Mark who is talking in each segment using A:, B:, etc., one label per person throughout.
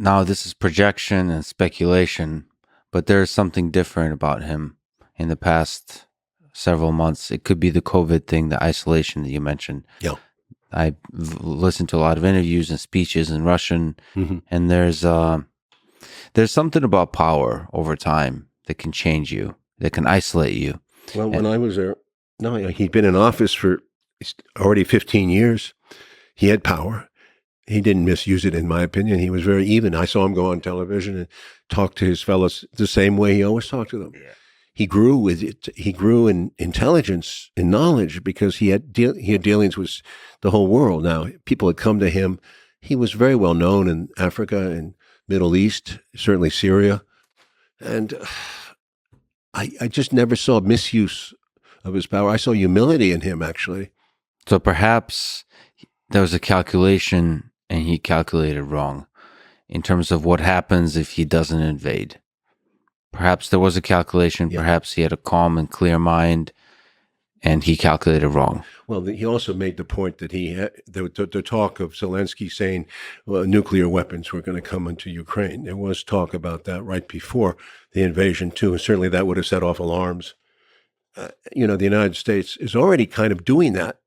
A: Now, this is projection and speculation, but there's something different about him in the past several months. It could be the COVID thing, the isolation that you mentioned.
B: Yeah.
A: I've listened to a lot of interviews and speeches in Russian,
B: Hmm.
A: and there's something about power over time that can change you, that can isolate you.
B: Well, when I was there, no, he'd been in office for already 15 years. He had power. He didn't misuse it, in my opinion. He was very even. I saw him go on television and talk to his fellows the same way he always talked to them.
A: Yeah.
B: He grew with it. He grew in intelligence and knowledge because he had dealings with the whole world. Now, people had come to him. He was very well known in Africa and Middle East, certainly Syria. And I just never saw misuse of his power. I saw humility in him, actually.
A: So perhaps there was a calculation and he calculated wrong in terms of what happens if he doesn't invade. Perhaps there was a calculation.
B: Yeah.
A: Perhaps he had a calm and clear mind and he calculated wrong.
B: Well, he also made the point that he had the talk of Zelensky saying nuclear weapons were going to come into Ukraine. There was talk about that right before the invasion, too. And certainly that would have set off alarms. The United States is already kind of doing that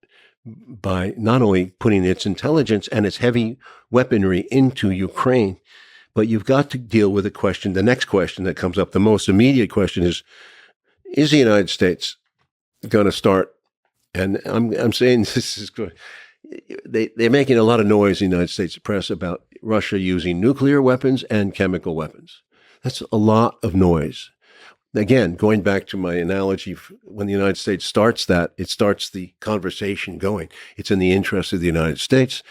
B: by not only putting its intelligence and its heavy weaponry into Ukraine, but you've got to deal with the next question that comes up. The most immediate question is the United States going to start? And I'm saying this is good. They're making a lot of noise in the United States press about Russia using nuclear weapons and chemical weapons. That's a lot of noise. Again, going back to my analogy, when the United States starts that, it starts the conversation going. It's in the interest of the United States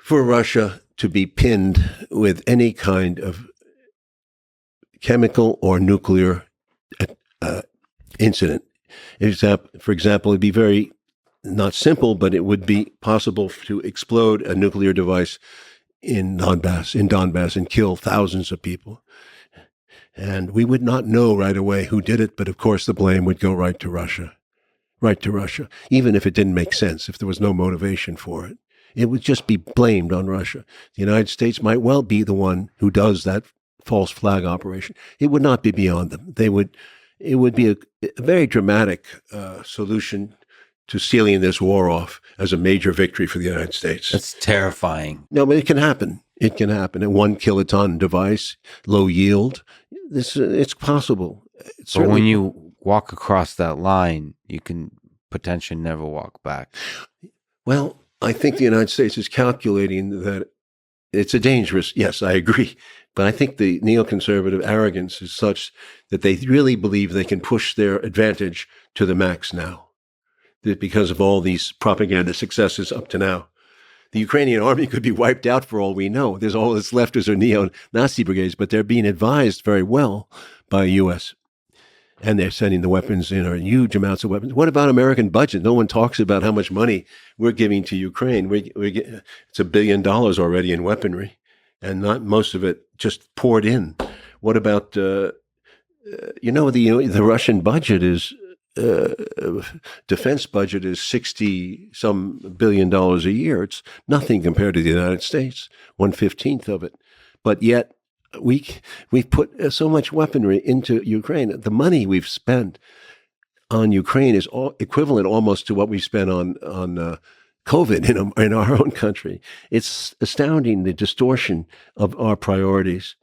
B: for Russia to be pinned with any kind of chemical or nuclear incident. For example, it'd be very, not simple, but it would be possible to explode a nuclear device in Donbass and kill thousands of people. And we would not know right away who did it, but of course the blame would go right to Russia, even if it didn't make sense, if there was no motivation for it. It would just be blamed on Russia. The United States might well be the one who does that false flag operation. It would not be beyond them. It would be a very dramatic solution to sealing this war off as a major victory for the United States.
A: That's terrifying.
B: No, but it can happen. It can happen. A 1 kiloton device, low yield. It's possible.
A: But when you walk across that line, you can potentially never walk back.
B: Well, I think the United States is calculating that it's a dangerous, yes, I agree. But I think the neoconservative arrogance is such that they really believe they can push their advantage to the max now, because of all these propaganda successes up to now. The Ukrainian army could be wiped out for all we know. There's all that's left is their neo-Nazi brigades, but they're being advised very well by the U.S. And they're sending the weapons in, or huge amounts of weapons. What about American budget? No one talks about how much money we're giving to Ukraine. It's $1 billion already in weaponry, and not most of it just poured in. What about, the Russian budget is, defense budget is $60-some billion a year. It's nothing compared to the United States, 1/15 of it. But yet we've put so much weaponry into Ukraine. The money we've spent on Ukraine is equivalent almost to what we spent on COVID in our own country. It's astounding, the distortion of our priorities.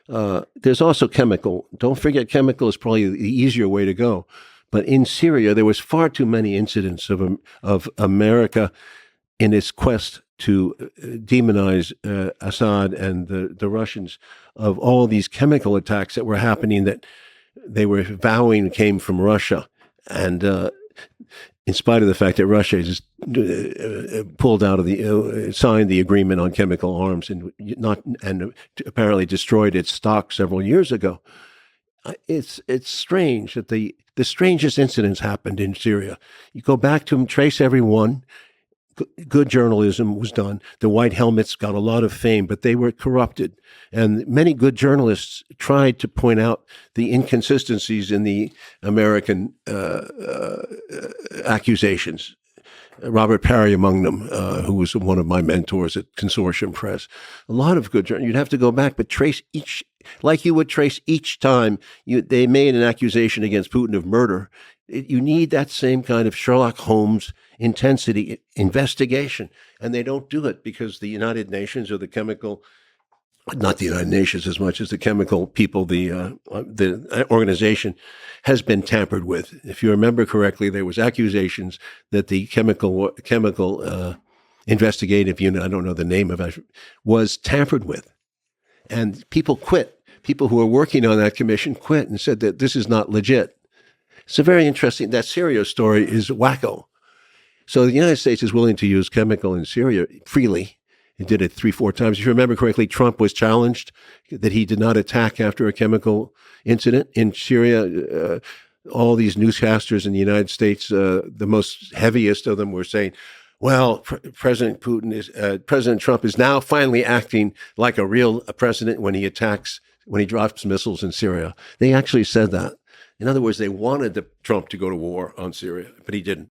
B: There's also chemical. Don't forget, chemical is probably the easier way to go. But in Syria, there was far too many incidents of America in its quest to demonize Assad and the Russians, of all these chemical attacks that were happening that they were vowing came from Russia. And in spite of the fact that Russia has pulled out of signed the agreement on chemical arms and apparently destroyed its stock several years ago. It's strange that the strangest incidents happened in Syria. You go back to them, trace every one. Good journalism was done. The White Helmets got a lot of fame, but they were corrupted. And many good journalists tried to point out the inconsistencies in the American accusations. Robert Parry among them, who was one of my mentors at Consortium Press. A lot of good journalists. You'd have to go back, but trace each, like you would trace each time they made an accusation against Putin of murder. You need that same kind of Sherlock Holmes intensity investigation, and they don't do it because the United Nations or the chemical, not the United Nations as much as the chemical people, the organization has been tampered with. If you remember correctly, there was accusations that the chemical investigative unit, I don't know the name of it, was tampered with, and people quit. People who were working on that commission quit and said that this is not legit. It's a very interesting. That Syria story is wacko. So the United States is willing to use chemical in Syria freely. It did it 3-4 times. If you remember correctly, Trump was challenged that he did not attack after a chemical incident in Syria. All these newscasters in the United States, the most heaviest of them were saying, well, President Trump is now finally acting like a real president when he drops missiles in Syria. They actually said that. In other words, they wanted Trump to go to war on Syria, but he didn't.